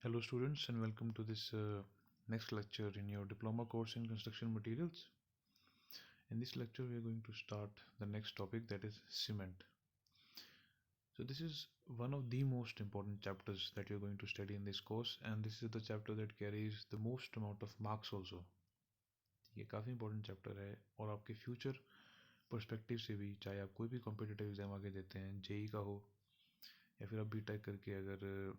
Hello, students, and welcome to this next lecture in your diploma course in construction materials. In this lecture, we are going to start the next topic, that is cement. So, this is one of the most important chapters that you're going to study in this course, and this is the chapter that carries the most amount of marks also. ये काफ़ी important chapter है और आपके future perspective से भी, चाहे आप कोई भी कॉम्पिटिटिव एग्ज़ाम आगे देते हैं, जेई का हो या फिर आप बीटेक करके अगर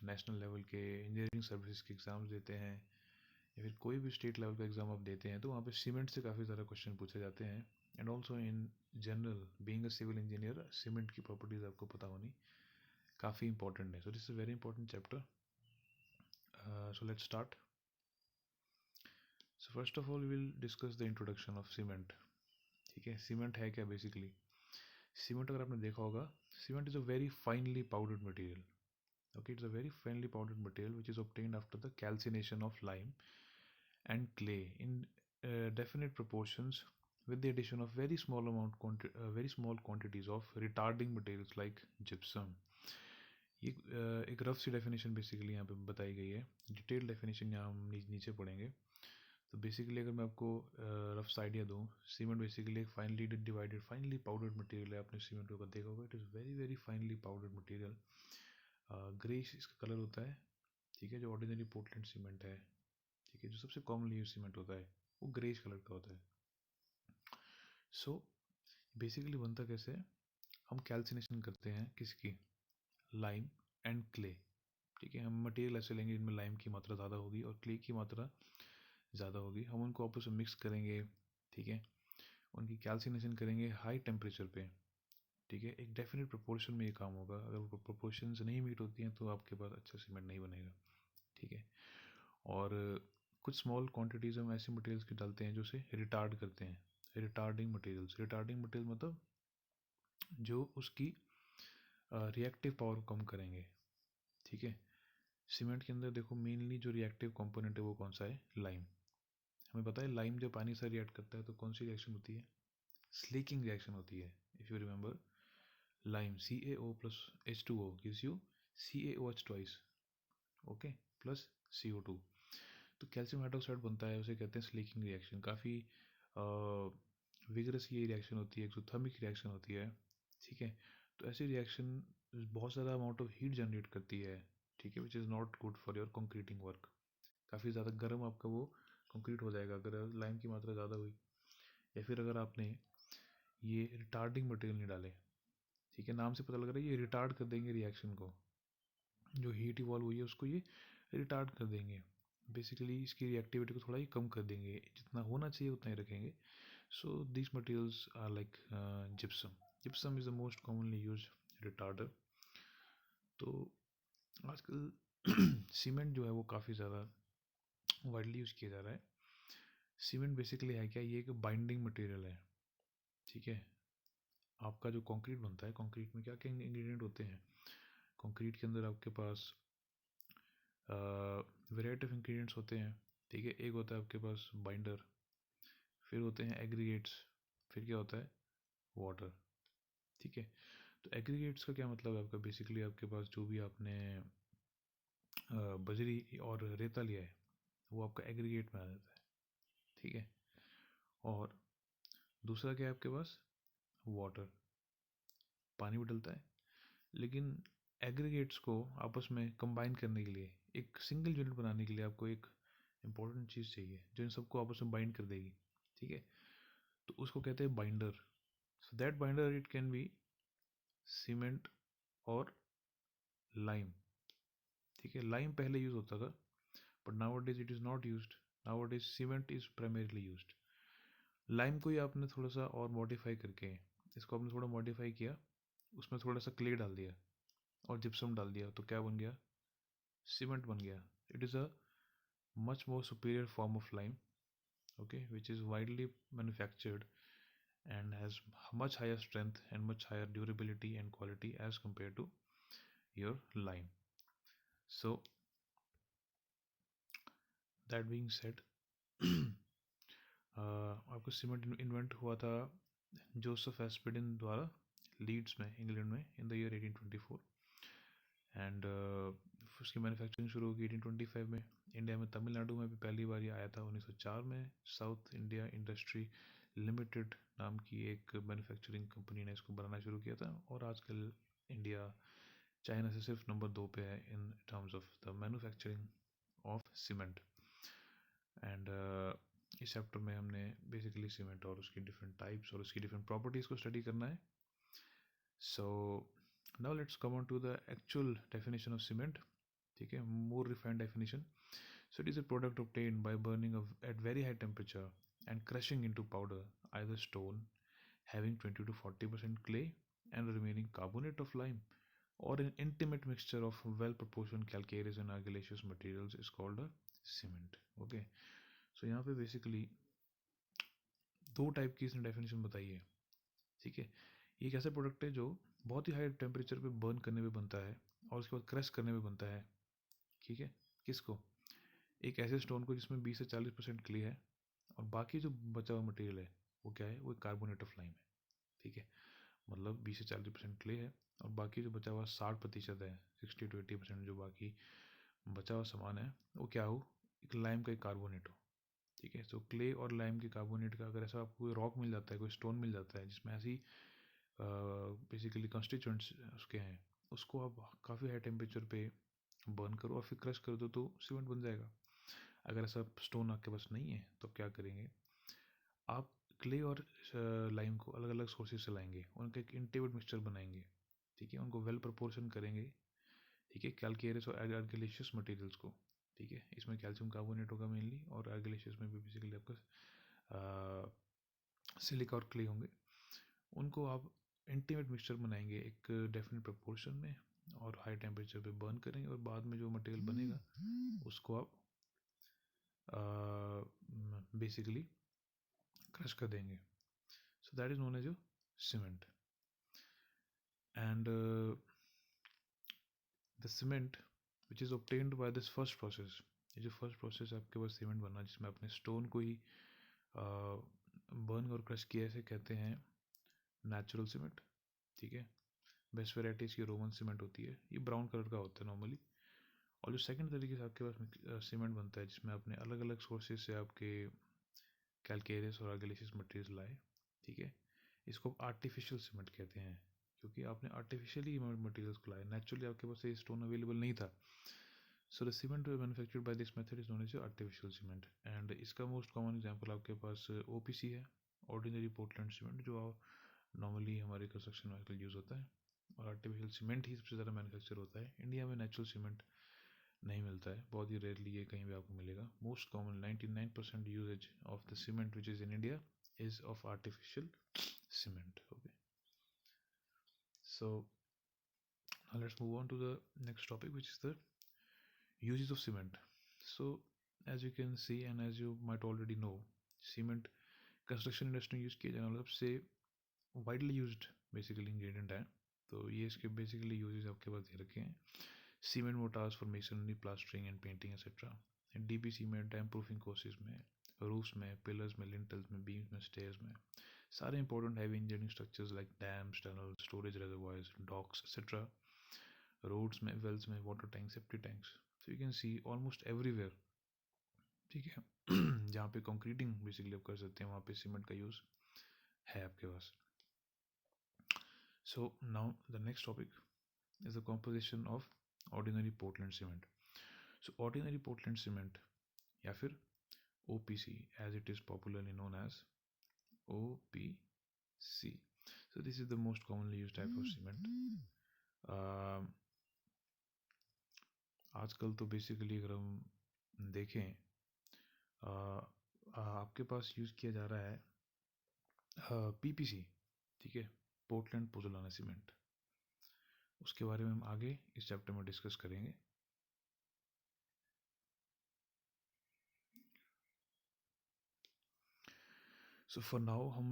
नेशनल लेवल के इंजीनियरिंग सर्विसेज के एग्ज़ाम्स देते हैं या फिर कोई भी स्टेट लेवल का एग्ज़ाम आप देते हैं, तो वहाँ पे सीमेंट से काफ़ी ज़्यादा क्वेश्चन पूछे जाते हैं। And also in general being a civil engineer, cement की प्रॉपर्टीज़ आपको पता होनी काफ़ी इंपॉर्टेंट है. So this is very important chapter. So let's start. So first of all will discuss the introduction of cement. ठीक है, सीमेंट है क्या बेसिकली? सीमेंट अगर आपने देखा होगा, cement is a very finally powdered material. Okay, it's a very finely powdered material which is obtained after the calcination of lime and clay in definite proportions with the addition of very small quantities of retarding materials like gypsum. ये एक rough सी definition basically यहाँ पे बताई गई है. Detail definition यहाँ हम नीचे पढ़ेंगे. तो बेसिकली अगर मैं आपको रफ सा आइडिया दूँ, सीमेंट बेसिकली एक फाइनली पाउडर्ड मटेरियल है. आपने सीमेंट को देखा होगा, it is very very finally powdered material. Greyish इसका कलर होता है. ठीक है, जो ऑर्डिनरी पोर्टलैंड सीमेंट है, ठीक है, जो सबसे कॉमनली यूज सीमेंट होता है, वो ग्रेश कलर का होता है. सो बेसिकली बनता कैसे है? हम कैल्सिनेशन करते हैं किसकी? Lime and clay. ठीक है, हम मटेरियल ऐसे लेंगे जिनमें लाइम की मात्रा ज़्यादा होगी और क्ले की मात्रा ज़्यादा होगी. हम उनको आपस में मिक्स करेंगे. ठीक है, उनकी कैल्सिनेशन करेंगे हाई टेम्परेचर पे. ठीक है, एक डेफिनेट प्रोपोर्शन में ये काम होगा. अगर वो प्रोपोर्शंस नहीं मीट होती हैं तो आपके पास अच्छा सीमेंट नहीं बनेगा. ठीक है, और कुछ स्मॉल क्वांटिटीज़ हम ऐसे मटेरियल्स की डालते हैं जो उसे रिटार्ड करते हैं. रिटार्डिंग मटेरियल मतलब जो उसकी रिएक्टिव पावर को कम करेंगे. ठीक है, सीमेंट के अंदर देखो मेनली जो रिएक्टिव कंपोनेंट है वो कौन सा है? लाइम. हमें पता है लाइम जब पानी से रिएक्ट करता है तो कौन सी रिएक्शन होती है? स्लीकिंग रिएक्शन होती है. If you remember, lime CaO plus H2O gives you CaOH twice. Okay, plus CO2. तो कैल्शियम हाइड्रोक्साइड बनता है, उसे कहते हैं स्लीकिंग रिएक्शन. काफ़ी विगरस ये रिएक्शन होती है, एक्सोथर्मिक रिएक्शन होती है. ठीक है, तो ऐसी रिएक्शन बहुत ज़्यादा अमाउंट ऑफ हीट जनरेट करती है. ठीक है, which is not good for your concreting work. काफ़ी ज़्यादा गर्म आपका वो कंक्रीट हो जाएगा अगर लाइम की मात्रा ज़्यादा हुई, या फिर अगर आपने ये रिटार्डिंग मटेरियल नहीं डाले. ठीक है, नाम से पता लग रहा है ये रिटार्ड कर देंगे रिएक्शन को. जो हीट इवॉल्व हुई है उसको ये रिटार्ड कर देंगे. बेसिकली इसकी रिएक्टिविटी को थोड़ा ही कम कर देंगे, जितना होना चाहिए उतना ही रखेंगे. So this materials are like gypsum. Gypsum is the most commonly use retarder. तो आजकल सीमेंट जो है वो काफ़ी ज़्यादा वाइडली यूज़ किया जा रहा है. सीमेंट बेसिकली है क्या? ये एक बाइंडिंग मटेरियल है. ठीक है, आपका जो कंक्रीट बनता है, कंक्रीट में क्या क्या इंग्रेडिएंट होते हैं? कंक्रीट के अंदर आपके पास वेराइटी ऑफ इंग्रेडिएंट्स होते हैं. ठीक है, एक होता है आपके पास बाइंडर, फिर होते हैं एग्रीगेट्स, फिर क्या होता है? वाटर. ठीक है, तो एग्रीगेट्स का क्या मतलब है आपका? बेसिकली आपके पास जो भी आपने बजरी और रेता लिया है वो आपका एग्रीगेट में आ जाता है. ठीक है, और दूसरा क्या है आपके पास? वाटर. पानी भी डलता है, लेकिन एग्रीगेट्स को आपस में कंबाइन करने के लिए, एक सिंगल यूनिट बनाने के लिए आपको एक इम्पॉर्टेंट चीज़ चाहिए जो इन सबको आपस में बाइंड कर देगी. ठीक है, तो उसको कहते हैं binder. So that binder it can be cement और लाइम. ठीक है, लाइम पहले यूज होता था, but now days it is not used. Now days cement is primarily used. Lime को ही आपने थोड़ा सा और मॉडिफाई करके, इसको आपने थोड़ा मॉडिफाई किया, उसमें थोड़ा सा क्ले डाल दिया और जिप्सम डाल दिया, तो क्या बन गया? सीमेंट बन गया. It is a much more superior form of lime, okay, which is widely manufactured and has much higher strength and much higher durability and quality as compared to your lime. So that being said, आपको cement invent हुआ था Joseph Aspdin द्वारा Leeds में, England में, in the year 1824. And उसकी manufacturing शुरू होगी 1825 में। इंडिया में तमिलनाडु में भी पहली बार ये आया था 1904 में। साउथ इंडिया इंडस्ट्री लिमिटेड नाम की एक मैन्युफैक्चरिंग कंपनी ने इसको बनाना शुरू किया था, और आजकल इंडिया चाइना से सिर्फ नंबर 2 पे है in terms of the manufacturing of cement. And इस चैप्टर में हमने बेसिकली सीमेंट और उसकी डिफरेंट टाइप्स और उसकी डिफरेंट प्रॉपर्टीज़ को स्टडी करना है। So now let's come on to the actual definition of cement. ठीक है, more refined definition. So it is a product obtained by burning at very high temperature and crushing into powder either stone having 20 to 40% clay and remaining carbonate of lime, or an intimate mixture of well proportioned calcareous and argillaceous materials is called a cement. Okay, so यहाँ पे basically दो type की इसने definition बताई है। ठीक है, ये एक ऐसा प्रोडक्ट है जो बहुत ही हाई टेम्परेचर पे बर्न करने में बनता है और उसके बाद क्रश करने में बनता है। ठीक है, किसको? एक ऐसे स्टोन को जिसमें 20 से 40% क्ले है, और बाकी जो बचा हुआ मटेरियल है वो क्या है? वो कार्बोनेट ऑफ लाइम है। ठीक है, मतलब 20 से 40% क्ले है और बाकी जो बचा हुआ 60% है, 60 to 80% जो बाकी बचा हुआ सामान है वो क्या हो? एक लाइम का एक कार्बोनेट हो। ठीक है, तो क्ले और लाइम के कार्बोनेट का अगर ऐसा आपको कोई रॉक मिल जाता है, कोई स्टोन मिल जाता है जिसमें ऐसी बेसिकली कंस्टिट्यूएंट्स उसके हैं, उसको आप काफ़ी हाई टेम्परेचर पे बर्न करो और फिर क्रश कर दो तो सीमेंट बन जाएगा। अगर ऐसा स्टोन आपके पास नहीं है तो आप क्या करेंगे? आप क्ले और लाइम को अलग अलग सोर्सेज से लाएंगे, उनका एक इंटीग्रेटेड मिक्सचर बनाएंगे। ठीक है, उनको वेल प्रोपोर्शन करेंगे। ठीक है, कैल्केरियस और आर्गिलेशियस मटेरियल्स को। ठीक है, इसमें कैल्शियम कार्बोनेट होगा मेनली, और आर्गिलेशियस में भी बेसिकली आपका सिलिका और क्ले होंगे। उनको आप इंटीग्रेटेड मिक्सचर बनाएंगे एक डेफिनेट प्रोपोर्शन में और हाई टेम्परेचर पे बर्न करेंगे, और बाद में जो मटेरियल बनेगा उसको आप बेसिकली क्रश कर देंगे. So that is known as your cement. And the cement which is obtained by this first process, ये जो फर्स्ट प्रोसेस आपके पास सीमेंट बनना जिसमें आपने स्टोन को ही बर्न और क्रश किया, ऐसे कहते हैं नेचुरल सीमेंट. ठीक है, बेस्ट वेराइटीज़ की रोमन सीमेंट होती है, ये ब्राउन कलर का होता है नॉर्मली. और जो सेकंड तरीके से आपके पास सीमेंट बनता है जिसमें आपने अलग अलग सोर्सेज से आपके कैल्केरियस और आर्गिलेशियस मटेरियल लाए. ठीक है, इसको आर्टिफिशियल सीमेंट कहते हैं क्योंकि आपने आर्टिफिशियली मटेरियल्स को लाया, नेचुरली आपके पास ये स्टोन अवेलेबल नहीं था. So the cement manufactured by this method is known as artificial cement. And इसका मोस्ट कॉमन एग्जांपल आपके पास ओपीसी है, ऑर्डिनरी पोर्टलैंड सीमेंट, जो नॉर्मली हमारे कंस्ट्रक्शन में यूज़ होता है. और आर्टिफिशियल सीमेंट ही सबसे ज़्यादा मैन्युफैक्चर होता है. इंडिया में नेचुरल सीमेंट नहीं मिलता है, बहुत ही रेयरली ये कहीं भी आपको मिलेगा. Most common 99% uses of the cement which is in India is of artificial cement. Okay, so now let's move on to the next topic, which is the uses of cement. So as you can see and as you might already know, cement construction industry में use किया जाने वाला सबसे widely used basically ingredient है. तो ये इसके basically uses आपके पास दे रखे हैं. Cement mortars for masonry, plastering and painting etcetera. DPC में, डैम प्रूफिंग कोर्सेज में, रूफ्स में, पिलर्स में, लिंटल्स में, बीम्स में, स्टेयर्स में, सारे important heavy engineering structures like dams, tunnel, storage reservoirs, docks etcetera, roads में, वेल्स में, water tank, safety tanks. So you can see almost everywhere. ठीक है, जहाँ पे कंक्रीटिंग बेसिकली आप कर सकते हैं वहाँ पे सीमेंट का यूज़ है आपके पास. So now the next topic is the composition of ordinary Portland cement. So ordinary Portland cement या फिर OPC as it is popularly known as OPC. So this is the most commonly used type of cement. आजकल तो basically अगर हम देखें आपके पास use किया जा रहा है PPC. ठीक है, पोर्टलैंड पोज़ोलाना सीमेंट. उसके बारे में हम आगे इस चैप्टर में डिस्कस करेंगे. सो फॉर नाउ हम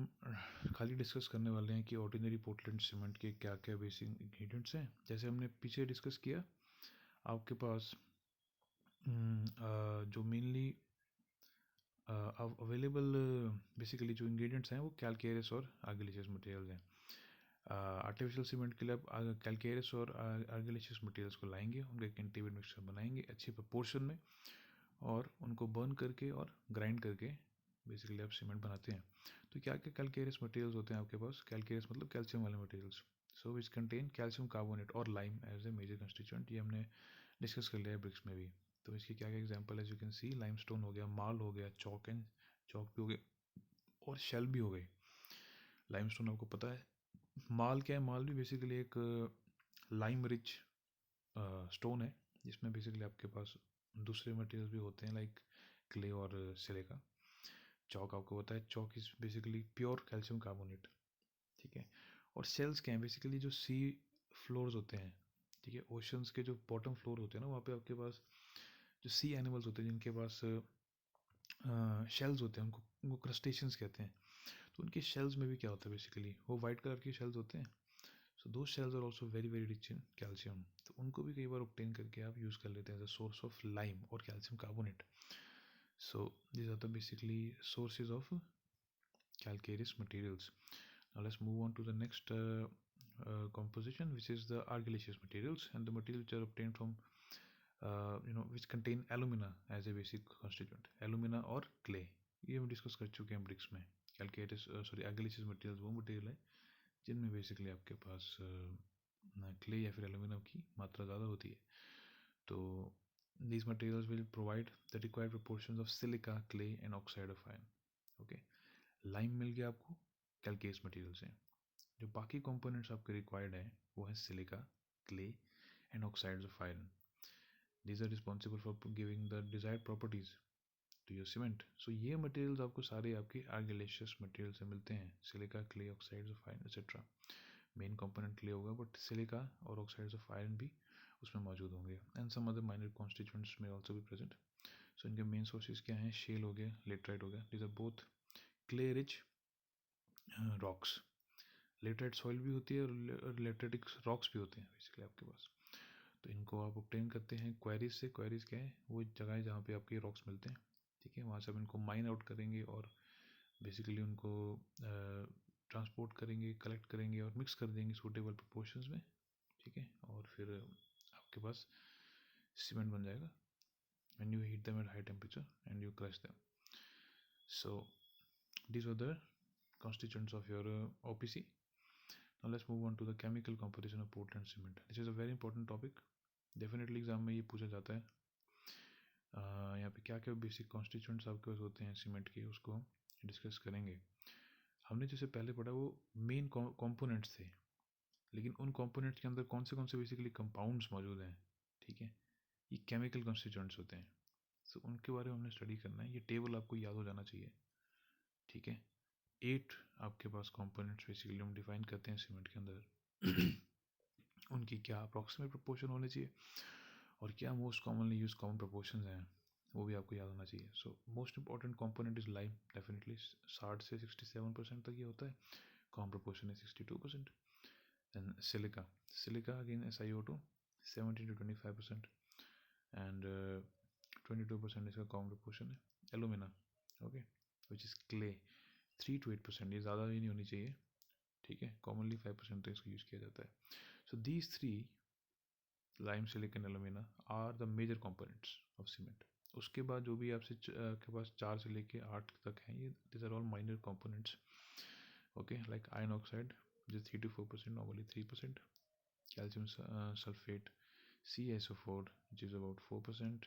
खाली डिस्कस करने वाले हैं कि ऑर्डिनरी पोर्टलैंड सीमेंट के क्या क्या बेसिक इंग्रेडिएंट्स हैं. जैसे हमने पीछे डिस्कस किया, आपके पास जो मेनली अवेलेबल बेसिकली जो इंग्रेडिएंट्स हैं वो कैल्केरियस और आर्गिलेशियस मटेरियल्स हैं. आर्टिफिशियल सीमेंट के लिए आप कैलकेरियस और आर्गिलेशियस मटेरियल्स को लाएंगे, उनका एक इंटीग्रेटेड मिक्सचर बनाएंगे अच्छी प्रोपोर्शन में, और उनको बर्न करके और ग्राइंड करके बेसिकली आप सीमेंट बनाते हैं। तो क्या क्या कैलकेरियस मटेरियल्स होते हैं आपके पास? कैलकेरियस मतलब कैल्शियम वाले materials, so which contain calcium carbonate और lime as a major constituent. ये हमने डिस्कस कर लिया है ब्रिक्स में भी। तो इसके क्या क्या एग्जांपल है? यू कैन सी लाइमस्टोन हो गया, मार्ल हो गया, चौक भी हो गया, और शेल भी हो गई। लाइमस्टोन आपको पता है। माल क्या है? माल भी बेसिकली एक लाइम रिच स्टोन है, जिसमें बेसिकली आपके पास दूसरे मटेरियल्स भी होते हैं लाइक क्ले और सिलिका। चौक आपको पता है, chalk is basically pure calcium carbonate, ठीक है। और शेल्स क्या हैं? बेसिकली जो सी फ्लोर्स होते हैं, ठीक है, ओशंस के जो बॉटम फ्लोर होते हैं ना, वहाँ पे आपके पास जो सी एनिमल्स होते हैं जिनके पास शेल्स होते हैं, उनको क्रस्टेशियंस कहते हैं। तो उनके शेल्स में भी क्या होता है? बेसिकली वो वाइट कलर के शेल्स होते हैं। So those shells are also very very rich in calcium. तो उनको भी कई बार ऑब्टेन करके आप यूज़ कर लेते हैं as a source of lime और calcium carbonate. So these are the basically sources of calcareous materials. Now let's move on to the next composition, which is the argillaceous materials, and the materials which are obtained from which contain alumina as a basic constituent, alumina और clay। ये हम discuss कर चुके हैं BRICS में। Calcareous argillaceous materials वो material है जिनमें बेसिकली आपके पास क्ले या फिर एलुमिनियम की मात्रा ज़्यादा होती है। तो these materials will provide the required proportions of silica, clay and oxide of iron। Okay, lime मिल गया आपको कैलकेरियस मटेरियल से। जो बाकी कंपोनेंट्स आपके रिक्वायर्ड हैं वो है silica, clay and oxides of iron. These are responsible for giving the desired properties to your cement. So ये मटेरियल्स आपको सारे आपके आर्गिलेशियस मटेरियल से मिलते हैं, silica, clay, oxides of iron etcetera. Main component clay होगा, बट सिलिका और oxides of iron भी उसमें मौजूद होंगे, and some other minor constituents में आल्सो भी प्रेजेंट। सो इनके मेन सोर्सेज क्या हैं? शेल हो गया, लेटराइट हो गया। These are both clay rich rocks. Laterite soil भी होती है और लेटराइटिक रॉक्स भी होते हैं बेसिकली आपके पास। तो इनको आप ऑब्टेन करते हैं क्वेरीज से। क्वेरीज क्या है? वो जगह है जहाँ पे आपके रॉक्स मिलते हैं, ठीक है। वहाँ से आप इनको माइन आउट करेंगे और बेसिकली उनको ट्रांसपोर्ट करेंगे, कलेक्ट करेंगे और मिक्स कर देंगे सूटेबल प्रोपोर्शंस में, ठीक है। और फिर आपके पास सीमेंट बन जाएगा when you heat them at high temperature and you crush them. So these were the constituents of your OPC. Now let's move on to the chemical composition of Portland cement. This is a very important topic. Definitely exam में ये पूछा जाता है। यहाँ पे क्या क्या basic constituents आपके पास होते हैं सीमेंट के, उसको हम डिस्कस करेंगे। हमने जैसे पहले पढ़ा वो मेन कंपोनेंट्स थे, लेकिन उन कंपोनेंट्स के अंदर कौन से बेसिकली कंपाउंड्स मौजूद हैं, ठीक है, ये केमिकल कॉन्स्टिट्यूएंट्स होते हैं। सो उनके बारे में हमने स्टडी करना है। ये टेबल आपको याद हो जाना चाहिए, ठीक है। 8 आपके पास कंपोनेंट्स बेसिकली हम डिफाइन करते हैं सीमेंट के अंदर। उनकी क्या अप्रॉक्सीमेट प्रोपोर्शन होनी चाहिए और क्या most commonly use common proportion हैं, वो भी आपको याद होना चाहिए। So most important component is lime, definitely 60 से 67% तक ये होता है। कॉमन प्रोपोर्शन है 62%। And silica again SiO2 17 to 25%, and 22% इसका कॉमन प्रोपोर्शन है। Alumina, okay, which is clay 3 to 8%, ये ज़्यादा भी नहीं होनी चाहिए, ठीक है। कॉमनली 5% तक इसको यूज़ किया जाता है। So these 3 lime, silicon, alumina are the major components of cement. उसके बाद जो भी आपसे के पास 4 से लेके 8 तक हैं, ये this are all minor components, okay. Like iron oxide जो 3 to 4%, normally 3%। Calcium sulphate CaSO4 which is about 4%,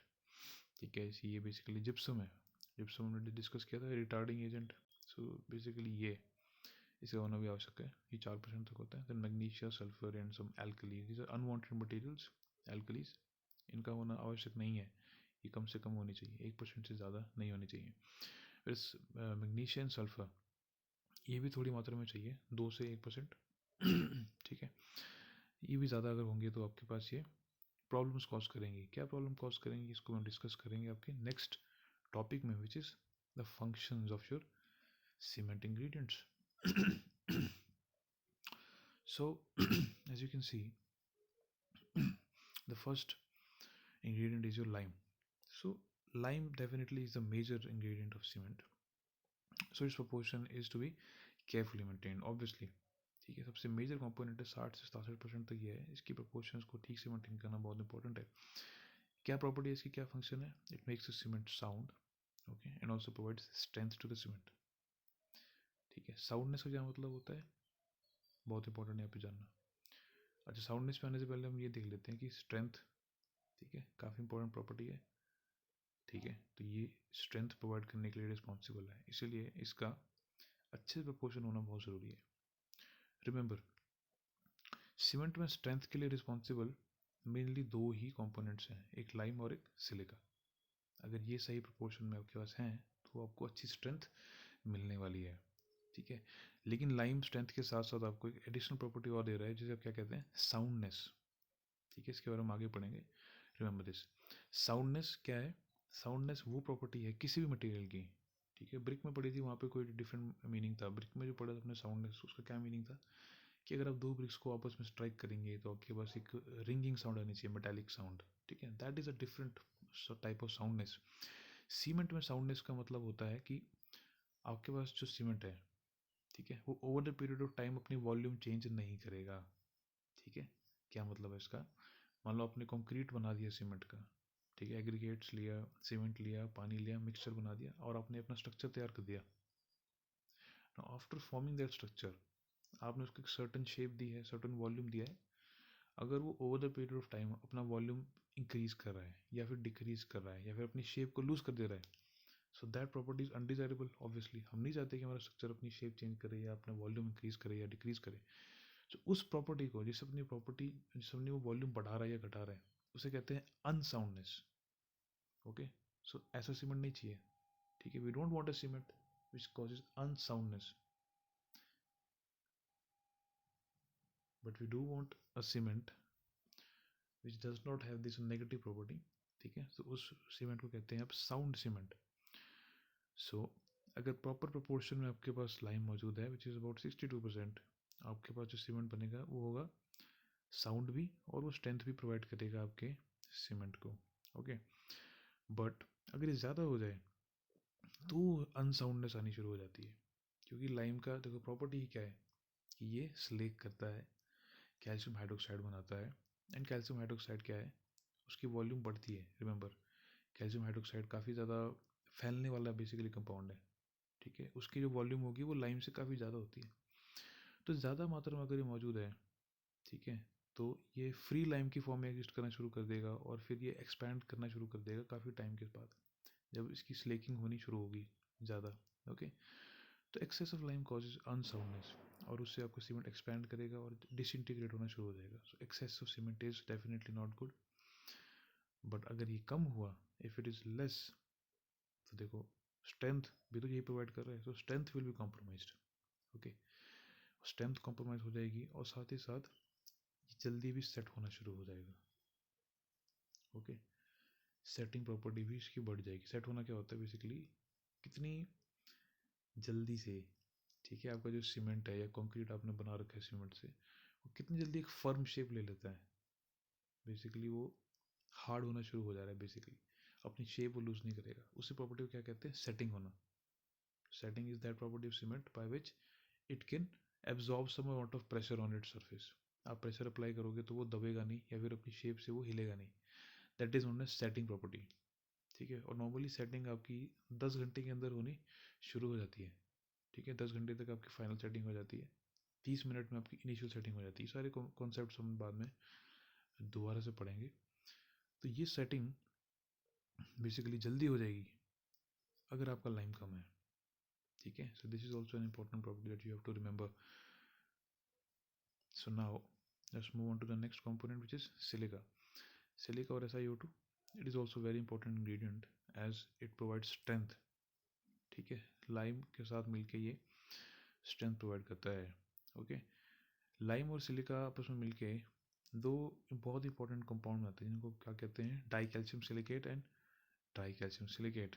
ठीक है। ये बेसिकली जिप्सम है। जिप्सम हमने डिस्कस किया था, रिटार्डिंग एजेंट। सो बेसिकली ये इसे होना भी आवश्यक है, ये 4% तक होता है। Then magnesia, sulphur and some alkali, these are unwanted materials, alkalis, इनका होना आवश्यक नहीं है, ये कम से कम होनी चाहिए, 1% से ज़्यादा नहीं होनी चाहिए। फिर मैग्नीशिया एंड सल्फर, ये भी थोड़ी मात्रा में चाहिए, 2 से 1%, ठीक है। ये भी ज़्यादा अगर होंगे तो आपके पास ये प्रॉब्लम्स कॉज करेंगी। क्या प्रॉब्लम कॉज करेंगी, इसको हम डिस्कस करेंगे आपके नेक्स्ट टॉपिक में, which is the functions of your cement ingredients. So as you can see, the first ingredient is your lime. So lime definitely is the major ingredient of cement, so its proportion is to be carefully maintained, obviously, ठीक है, सबसे major component है, 60 से 67% तक ये है। इसकी proportions को ठीक से मेंटेन करना बहुत इंपॉर्टेंट है। क्या प्रॉपर्टी है इसकी, क्या फंक्शन है? It makes the cement sound, okay, and also provides strength to the cement. ठीक है, साउंडनेस का क्या मतलब होता है, बहुत इंपॉर्टेंट है यहाँ पे जानना। अच्छा, साउंडनेस पे आने से पहले हम ये देख लेते हैं कि स्ट्रेंथ, ठीक है, काफ़ी इंपॉर्टेंट प्रॉपर्टी है। ठीक है, तो ये स्ट्रेंथ प्रोवाइड करने के लिए रिस्पॉन्सिबल है, इसीलिए इसका अच्छे से प्रोपोर्शन होना बहुत ज़रूरी है। रिमेंबर, सीमेंट में स्ट्रेंथ के लिए रिस्पॉन्सिबल मेनली दो ही कंपोनेंट्स हैं, एक लाइम और एक सिलिका। अगर ये सही प्रोपोर्शन में आपके पास हैं तो आपको अच्छी स्ट्रेंथ मिलने वाली है। ठीक है, लेकिन लाइम स्ट्रेंथ के साथ साथ आपको एक एडिशनल प्रॉपर्टी और दे रहा है जिसे आप क्या कहते हैं, साउंडनेस। ठीक है, इसके बारे में हम आगे पढ़ेंगे। रिमेंबर दिस, साउंडनेस क्या है? साउंडनेस वो प्रॉपर्टी है किसी भी मटेरियल की, ठीक है, ब्रिक में पढ़ी थी, वहाँ पे कोई डिफरेंट मीनिंग था। ब्रिक में जो पढ़ा था अपने साउंडनेस, उसका क्या मीनिंग था कि अगर आप दो ब्रिक्स को आपस में स्ट्राइक करेंगे तो आपके पास एक रिंगिंग साउंड आनी चाहिए, मेटालिक साउंड। ठीक है, that is a different type of soundness. Cement में साउंडनेस का मतलब होता है कि आपके पास जो सीमेंट है, ठीक है, वो over the period of time अपनी वॉल्यूम चेंज नहीं करेगा। ठीक है, क्या मतलब है इसका? मान लो आपने कंक्रीट बना दिया सीमेंट का, ठीक है, एग्रीगेट्स लिया, सीमेंट लिया, पानी लिया, मिक्सचर बना दिया और आपने अपना स्ट्रक्चर तैयार कर दिया। Now after forming that structure, आपने उसको एक सर्टन शेप दी है, सर्टन वॉल्यूम दिया है। अगर वो over the period of time अपना वॉल्यूम इंक्रीज कर रहा है या फिर डिक्रीज कर रहा है या फिर अपनी शेप को लूज कर दे रहा है, so that property is undesirable. Obviously हम नहीं चाहते कि हमारा स्ट्रक्चर अपनी शेप चेंज करे या अपना वॉल्यूम इंक्रीज करे या डिक्रीज करे। तो उस प्रॉपर्टी को, जिससे अपनी प्रॉपर्टी, जिससे अपनी वो वॉल्यूम बढ़ा रहा है या घटा रहा है, उसे कहते हैं अनसाउंडनेस। ओके, सो ऐसा सीमेंट नहीं चाहिए। ठीक है, we don't want a cement which causes unsoundness, but we do want a cement which does not have this negative property. ठीक है, तो उस सीमेंट को कहते हैं आप साउंड सीमेंट। सो अगर प्रॉपर प्रोपोर्शन में आपके पास लाइम मौजूद है विच इज़ अबाउट 62%, आपके पास जो सीमेंट बनेगा वो होगा साउंड भी और वो स्ट्रेंथ भी प्रोवाइड करेगा आपके सीमेंट को। ओके, बट अगर ये ज़्यादा हो जाए तो अनसाउंडनेस आनी शुरू हो जाती है, क्योंकि लाइम का देखो प्रॉपर्टी ही क्या है कि ये स्लेक करता है, कैल्शियम हाइड्रोक्साइड बनाता है। एंड कैल्शियम हाइड्रोक्साइड क्या है, उसकी वॉल्यूम बढ़ती है। रिमेंबर, कैल्शियम हाइड्रोक्साइड काफ़ी ज़्यादा फैलने वाला बेसिकली कंपाउंड है। ठीक है, उसकी जो वॉल्यूम होगी वो लाइम से काफ़ी ज़्यादा होती है। तो ज़्यादा मात्रा में अगर ये मौजूद है, ठीक है, तो ये फ्री लाइम की फॉर्म में एग्जिस्ट करना शुरू कर देगा और फिर ये एक्सपैंड करना शुरू कर देगा काफ़ी टाइम के बाद, जब इसकी स्लेकिंग होनी शुरू होगी ज़्यादा। ओके, तो excess of lime causes unsoundness और उससे आपका सीमेंट एक्सपैंड करेगा और डिसइंटीग्रेट होना शुरू हो जाएगा। So excess of cement is definitely not good. But अगर ये कम हुआ, इफ़ इट इज़ लेस, तो देखो स्ट्रेंथ भी तो यही प्रोवाइड कर रहा है, सो strength will be compromised. Okay, strength compromise हो जाएगी और साथ ही साथ जल्दी भी सेट होना शुरू हो जाएगा। ओके, सेटिंग प्रॉपर्टी भी इसकी बढ़ जाएगी। सेट होना क्या होता है बेसिकली, कितनी जल्दी से, ठीक है, आपका जो सीमेंट है या कंक्रीट आपने बना रखा है सीमेंट से, वो कितनी जल्दी एक फर्म शेप ले लेता है। बेसिकली वो हार्ड होना शुरू हो जा रहा है, बेसिकली अपनी शेप वो लूज नहीं करेगा। उसी प्रॉपर्टी को क्या कहते हैं, सेटिंग होना। Setting is that property of cement by which it can absorb some amount of pressure on its surface. आप प्रेशर अप्लाई करोगे तो वो दबेगा नहीं या फिर अपनी शेप से वो हिलेगा नहीं। That is known as setting property. ठीक है, और नॉर्मली सेटिंग आपकी 10 घंटे के अंदर होनी शुरू हो जाती है। ठीक है, 10 घंटे तक आपकी फाइनल सेटिंग हो जाती है, 30 मिनट में आपकी इनिशियल सेटिंग हो जाती है। सारे कॉन्सेप्ट हम बाद में दोबारा से पढ़ेंगे। तो ये सेटिंग बेसिकली जल्दी हो जाएगी अगर आपका लाइम कम है। ठीक है, so this is also an important property that you have to remember. So now let's move on to the next component which is silica. Silica और SiO2, it is also very important ingredient as it provide strength. ठीक है, lime के साथ मिलके ये strength provide करता है। Okay, lime और सिलिका आपस में मिलके दो बहुत इंपॉर्टेंट कंपाउंड बनाते हैं जिनको क्या कहते हैं, die calcium silicate and tricalcium silicate.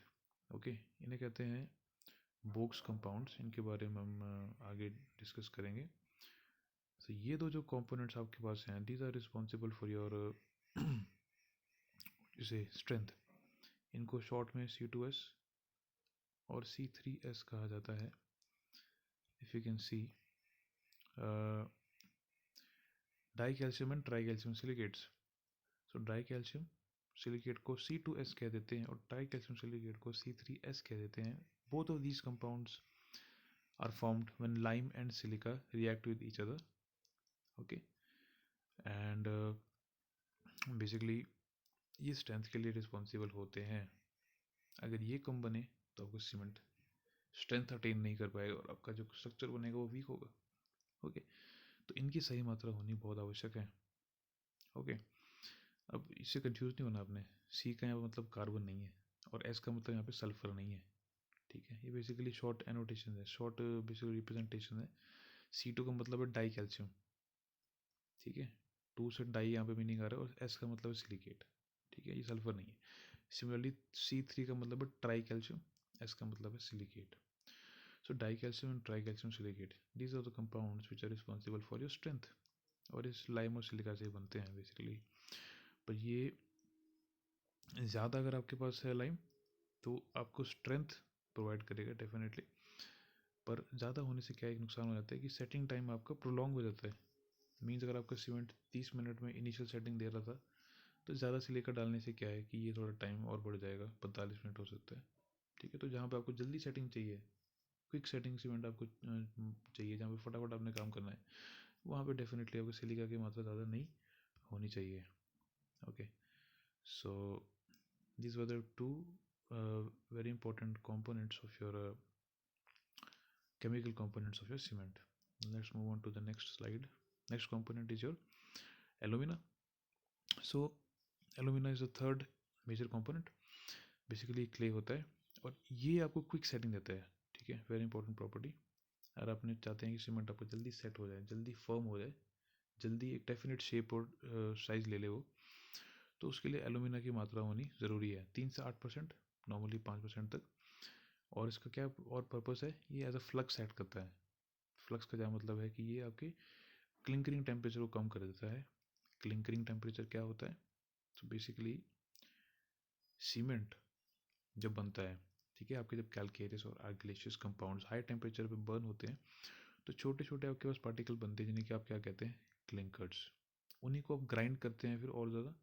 Okay, इन्हें कहते हैं बोक्स कंपाउंड्स। इनके बारे में हम आगे डिस्कस करेंगे। तो ये दो जो कंपोनेंट्स आपके पास हैं, these are responsible for your जैसे स्ट्रेंथ। इनको शॉर्ट में C2S और C3S कहा जाता है। If you can see, dicalcium and tricalcium silicates. So dicalcium silicate को C2S कह देते हैं और ट्राई कैल्शियम सिलिकेट को C3S कह देते हैं। Both of these compounds are formed when lime and silica react with each other. Okay, and basically ये स्ट्रेंथ के लिए रिस्पॉन्सिबल होते हैं। अगर ये कम बने तो आपको सीमेंट स्ट्रेंथ अटेन नहीं कर पाएगा और आपका जो स्ट्रक्चर बनेगा वो वीक होगा। ओके, तो इनकी सही मात्रा होनी बहुत आवश्यक है। ओके, अब इससे कंफ्यूज नहीं होना आपने। सी का यहाँ पर मतलब कार्बन नहीं है और एस का मतलब यहाँ पे सल्फर नहीं है। ठीक है, ये बेसिकली शॉर्ट एनोटेशन है, शॉर्ट बेसिकली रिप्रेजेंटेशन है। C2 का मतलब है डाई कैल्शियम। ठीक है, 2 से डाई यहाँ पे मीनिंग आ रहा है और एस का मतलब है सिलिकेट। ठीक है, ये सल्फर नहीं है। सिमिलरली C3 का मतलब है ट्राई कैल्शियम, एस का मतलब है silicate. So dicalcium and tricalcium silicate, these are the compounds which are responsible for your strength. और इस लाइम और सिलिका से बनते हैं बेसिकली। पर ये ज़्यादा अगर आपके पास है लाइम तो आपको स्ट्रेंथ प्रोवाइड करेगा डेफिनेटली। पर ज़्यादा होने से क्या एक नुकसान हो जाता है कि सेटिंग टाइम आपका प्रोलॉन्ग हो जाता है। मीन्स अगर आपका सीमेंट 30 मिनट में इनिशियल सेटिंग दे रहा था तो ज़्यादा सिलिका डालने से क्या है कि ये थोड़ा टाइम और बढ़ जाएगा, 45 मिनट हो सकता है। ठीक है, तो जहाँ पे आपको जल्दी सेटिंग चाहिए, क्विक सेटिंग सीमेंट आपको चाहिए, जहाँ पे फटाफट आपने काम करना है, वहाँ पे डेफिनेटली आपको सिलिका की मात्रा ज़्यादा नहीं होनी चाहिए। Okay, so these were the two very important components of your chemical components of your cement. Let's move on to the next slide. Next component is your alumina. So alumina is the third major component. Basically clay होता है और ये आपको quick setting देता है। ठीक है, very important property. अगर आपने चाहते हैं कि सीमेंट आपको जल्दी सेट हो जाए, जल्दी फर्म हो जाए, जल्दी एक डेफिनेट शेप और साइज ले ले वो, तो उसके लिए एलुमिना की मात्रा होनी ज़रूरी है। 3 से 8%, नॉर्मली 5% तक। और इसका क्या और पर्पस है, ये एज अ फ्लक्स एक्ट करता है। फ्लक्स का क्या मतलब है कि ये आपके क्लिंकरिंग टेम्परेचर को कम कर देता है। क्लिंकरिंग टेम्परेचर क्या होता है, तो बेसिकली सीमेंट जब बनता है, ठीक है, आपके जब कैलकेरियस और आर्गिलेशियस कंपाउंड्स हाई टेम्परेचर पे बर्न होते हैं तो छोटे छोटे आपके पास पार्टिकल बनते हैं जिन्हें कि आप क्या कहते हैं, क्लिंकर्स। उन्हीं को आप ग्राइंड करते हैं फिर और ज़्यादा।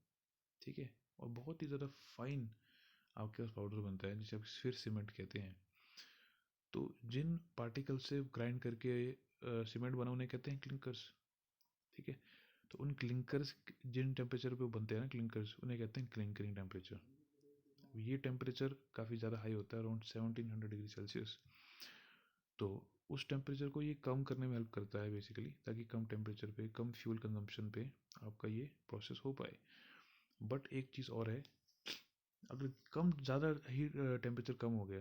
ठीक है, और बहुत ही ज़्यादा फाइन आपके पास पाउडर बनता है जिसे आप फिर सीमेंट कहते हैं। तो जिन पार्टिकल से ग्राइंड करके सीमेंट बना उन्हें कहते हैं क्लिंकर्स। ठीक है, तो उन क्लिंकर्स जिन टेम्परेचर पे बनते हैं ना क्लिंकर्स, उन्हें कहते हैं क्लिंकरिंग टेम्परेचर। ये टेम्परेचर काफ़ी ज़्यादा हाई होता है, अराउंड 1700 डिग्री सेल्सियस। तो उस टेम्परेचर को ये कम करने में हेल्प करता है बेसिकली, ताकि कम टेम्परेचर पे, कम फ्यूल कंजम्पशन पे आपका ये प्रोसेस हो पाए। बट एक चीज़ और है, अगर कम ज़्यादा हीट टेम्परेचर कम हो गया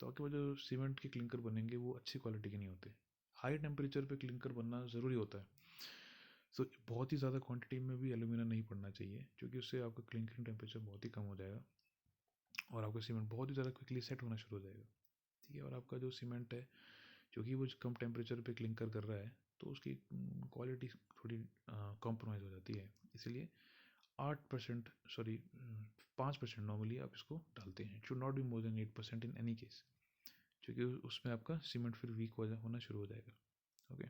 तो आपके पास जो सीमेंट के क्लिंकर बनेंगे वो अच्छी क्वालिटी के नहीं होते। हाई टेम्परेचर पे क्लिंकर बनना ज़रूरी होता है। सो बहुत ही ज़्यादा क्वांटिटी में भी एल्यूमिना नहीं पड़ना चाहिए, क्योंकि उससे आपका क्लिंकरिंग टेम्परेचर बहुत ही कम हो जाएगा और आपका सीमेंट बहुत ही ज़्यादा क्विकली सेट होना शुरू हो जाएगा। ठीक है, और आपका जो सीमेंट है, क्योंकि वो कम टेम्परेचर पे क्लिंकर कर रहा है, तो उसकी क्वालिटी थोड़ी कॉम्प्रोमाइज़ हो जाती है। इसलिए 8% सॉरी 5% नॉर्मली आप इसको डालते हैं। It should not be more than 8% in any case, क्योंकि उसमें आपका सीमेंट फिर वीक होना शुरू हो जाएगा। ओके,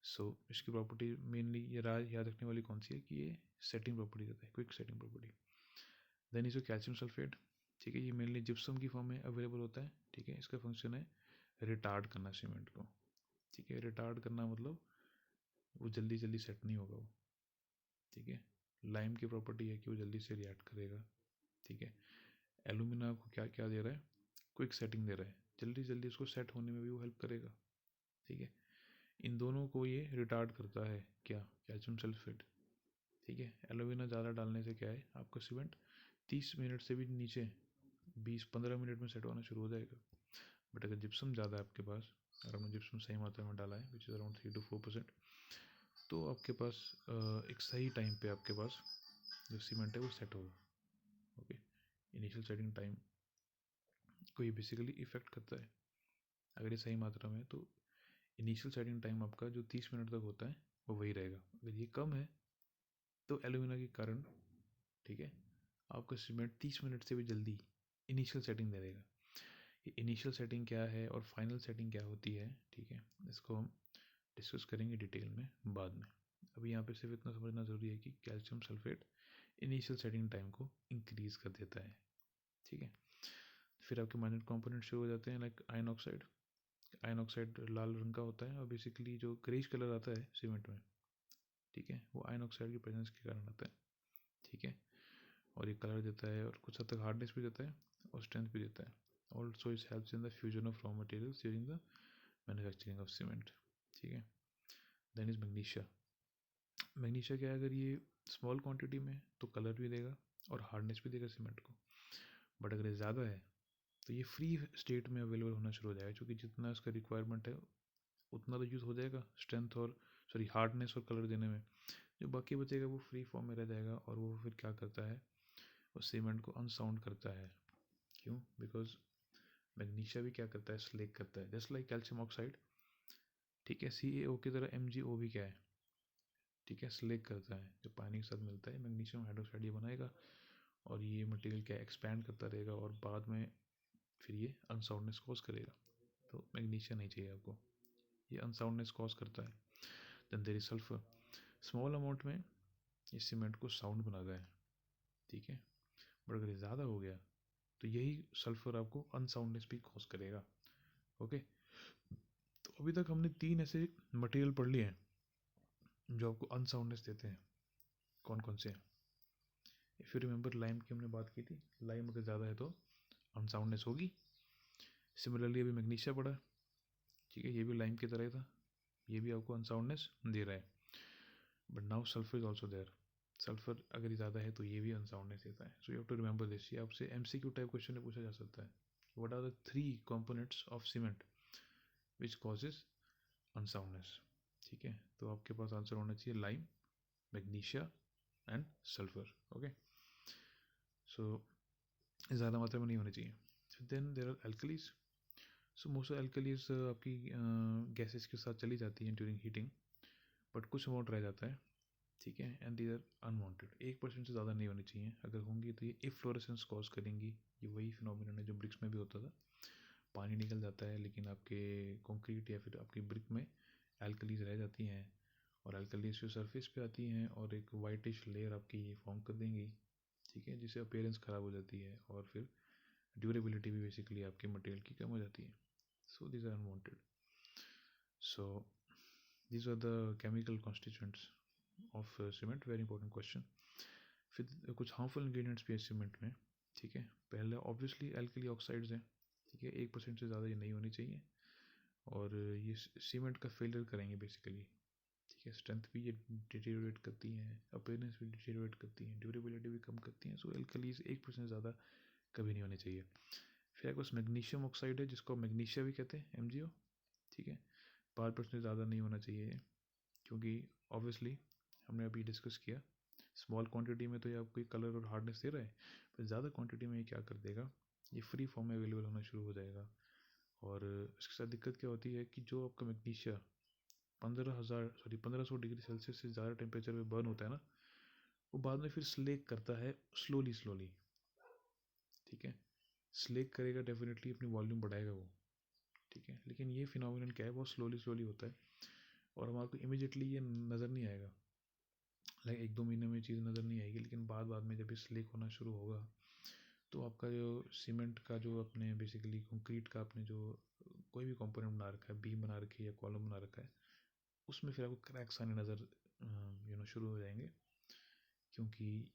सो इसकी प्रॉपर्टी मेनली ये याद रखने वाली कौन सी है कि ये सेटिंग प्रॉपर्टी देता है, quick setting property. Then is calcium sulphate. ठीक है, ये मेनली जिप्सम की फॉर्म में अवेलेबल होता है। ठीक है, इसका फंक्शन है रिटार्ड करना सीमेंट को। ठीक है, रिटार्ड करना मतलब वो जल्दी जल्दी सेट नहीं होगा वो। ठीक है, लाइम की प्रॉपर्टी है कि वो जल्दी से रिएक्ट करेगा। ठीक है, एलुमिना आपको क्या क्या दे रहा है, क्विक सेटिंग दे रहा है, जल्दी जल्दी उसको सेट होने में भी वो हेल्प करेगा। ठीक है, इन दोनों को ये रिटार्ड करता है क्या, कैल्शियम सल्फेट। ठीक है, एलुमिना ज़्यादा डालने से क्या है, आपका सीमेंट 30 मिनट से भी नीचे 20-15 मिनट में सेट होना शुरू हो जाएगा। बट अगर जिप्सम ज़्यादा है आपके पास, अगर आपने जिप्सम सही मात्रा में डाला है विच इज़ अराउंड 3 to 4%, तो आपके पास एक सही टाइम पे आपके पास जो सीमेंट है वो सेट होगा। ओके, इनिशियल सेटिंग टाइम को ये बेसिकली इफेक्ट करता है। अगर ये सही मात्रा में है तो इनिशियल सेटिंग टाइम आपका जो 30 मिनट तक होता है वो वही रहेगा। अगर ये कम है तो एलुमिना के कारण, ठीक है, आपका सीमेंट 30 मिनट से भी जल्दी इनिशियल सेटिंग दे देगा। ये इनिशियल सेटिंग क्या है और फाइनल सेटिंग क्या होती है, ठीक है, इसको हम डिस्कस करेंगे डिटेल में बाद में। अभी यहाँ पे सिर्फ इतना समझना ज़रूरी है कि calcium sulphate initial setting time को इंक्रीज़ कर देता है, ठीक है। फिर आपके माइनर कंपोनेंट शुरू हो जाते हैं, like iron oxide. Iron oxide लाल रंग का होता है और बेसिकली जो ग्रेइश कलर आता है सीमेंट में, ठीक है, वो आयन ऑक्साइड की प्रेजेंस के कारण आता है, ठीक है। और ये कलर देता है और कुछ हद तक हार्डनेस भी देता है और स्ट्रेंथ भी देता है। Also it helps in the fusion of raw materials during the manufacturing of cement, ठीक है। Then is magnesia. मैग्नीशिया क्या है, अगर ये स्मॉल क्वांटिटी में तो कलर भी देगा और हार्डनेस भी देगा सीमेंट को, बट अगर ये ज़्यादा है तो ये फ्री स्टेट में अवेलेबल होना शुरू हो जाएगा, क्योंकि जितना इसका रिक्वायरमेंट है उतना तो यूज़ हो जाएगा स्ट्रेंथ और हार्डनेस और कलर देने में। जो बाकी बचेगा वो फ्री फॉर्म में रह जाएगा और वो फिर क्या करता है, वो सीमेंट को अनसाउंड करता है। क्यों? बिकॉज मैग्नीशिया भी क्या करता है, स्लेक करता है, जस्ट लाइक कैल्शियम ऑक्साइड, ठीक है। CaO की तरह MgO भी क्या है, ठीक है, स्लेक करता है। जब पानी के साथ मिलता है मैग्नीशियम हाइड्रोक्साइड ये बनाएगा और ये मटेरियल क्या एक्सपैंड करता रहेगा और बाद में फिर ये अनसाउंडनेस कॉज करेगा। तो मैग्नीशिया नहीं चाहिए आपको, ये अनसाउंडनेस कॉज करता है। Then there is sulphur. Small amount में ये सीमेंट को साउंड बनाता है, ठीक है, बट अगर ये ज़्यादा हो गया तो यही सल्फर आपको अनसाउंडनेस भी कॉज करेगा, ओके। तो अभी तक हमने 3 ऐसे मटेरियल पढ़ लिए हैं जो आपको अनसाउंडनेस देते हैं। कौन कौन से हैं? इफ़ यू रिमेंबर, लाइम की हमने बात की थी, लाइम अगर ज़्यादा है तो अनसाउंडनेस होगी। सिमिलरली अभी मैग्नीशिया पड़ा है, ठीक है, ये भी लाइम की तरह था, ये भी आपको अनसाउंडनेस दे रहा है। But now sulphur is also there. Sulphur अगर ज़्यादा है तो ये भी अनसाउंडनेस देता है। So you have to remember this. ये आपसे MCQ टाइप क्वेश्चन में पूछा जा सकता है, what are the 3 components of cement which causes unsoundness, ठीक है। तो आपके पास आंसर होना चाहिए lime, magnesia and sulphur, okay. So ज़्यादा मात्रा में नहीं होनी चाहिए। Then there are alkalies. So most of alkalies आपकी गैसेस के साथ चली जाती हैं ड्यूरिंग हीटिंग, बट कुछ अमाउंट रह जाता है, ठीक है। And these are unwanted. 1% से ज़्यादा नहीं होनी चाहिए, अगर होंगी तो ये इफ्लोरेसेंस कॉज करेंगी। ये वही फिनोमिनन है जो ब्रिक्स में भी होता था, पानी निकल जाता है लेकिन आपके कंक्रीट या फिर आपकी ब्रिक में एल्कलीज रह जाती हैं और एल्कलीज जो सरफेस पे आती हैं और एक वाइटिश लेयर आपकी ये फॉर्म कर देंगी, ठीक है, जिससे अपीयरेंस ख़राब हो जाती है और फिर ड्यूरेबिलिटी भी बेसिकली आपके मटेरियल की कम हो जाती है। So these are unwanted. So these are the chemical constituents of cement, very important question. फिर कुछ हार्मफुल इंग्रेडिएंट्स भी है सीमेंट में, ठीक है। पहले ऑब्वियसली एल्कली ऑक्साइड्स हैं, ठीक है, 1% से ज़्यादा ये नहीं होनी चाहिए और ये सीमेंट का फेलियर करेंगे बेसिकली, ठीक है। स्ट्रेंथ भी ये डिटेरियोरेट करती हैं, अपीयरेंस भी डिटेरियोरेट करती हैं, ड्यूरेबिलिटी भी कम करती हैं। सो एल्कलीज 1% ज़्यादा कभी नहीं होनी चाहिए। फिर आपको मैग्नीशियम ऑक्साइड है जिसको मैग्नीशिया भी कहते हैं, MgO, ठीक है, 5% ज़्यादा नहीं होना चाहिए, क्योंकि ऑब्वियसली हमने अभी डिस्कस किया स्मॉल क्वांटिटी में तो ये आपको कलर और हार्डनेस दे रहा है, पर ज़्यादा क्वांटिटी में ये क्या कर देगा, ये फ्री फॉर्म में अवेलेबल होना शुरू हो जाएगा। और इसके साथ दिक्कत क्या होती है कि जो आपका मैग्नीशिया 1500 डिग्री सेल्सियस से ज़्यादा टेम्परेचर में बर्न होता है ना, वो बाद में फिर स्लेक करता है स्लोली, ठीक है। स्लेक करेगा, डेफिनेटली अपनी वॉल्यूम बढ़ाएगा वो, ठीक है, लेकिन ये फिनोमिनन क्या है, बहुत स्लोली होता है और हमारे को इमीडिएटली ये नज़र नहीं आएगा, लाइक 1-2 महीने में चीज़ नज़र नहीं आएगी, लेकिन बाद में जब ये स्लीक होना शुरू होगा तो आपका जो सीमेंट का जो अपने बेसिकली कंक्रीट का आपने जो कोई भी कंपोनेंट बना रखा है, बीम बना रखी है या कॉलम बना रखा है, उसमें फिर आपको क्रैक्स आने नज़र शुरू हो जाएंगे, क्योंकि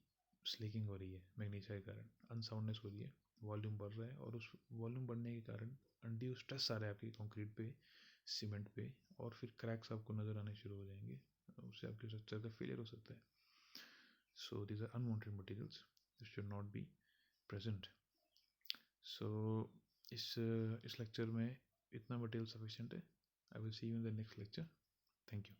स्लीकिंग हो रही है मैग्नीशिया के कारण, अनसाउंडनेस हो रही है, वॉल्यूम बढ़ रहा है और उस वॉल्यूम बढ़ने के कारण अनड्यू स्ट्रेस आ रहा है आपकी कंक्रीट पे, सीमेंट पे, और फिर क्रैक्स आपको नज़र आने शुरू हो जाएंगे, उससे आपके स्ट्रक्चर का फेलियर हो सकता है। So these are unwanted materials that should not be present. So इस lecture में इतना material sufficient है. I will see you in the next lecture. Thank you.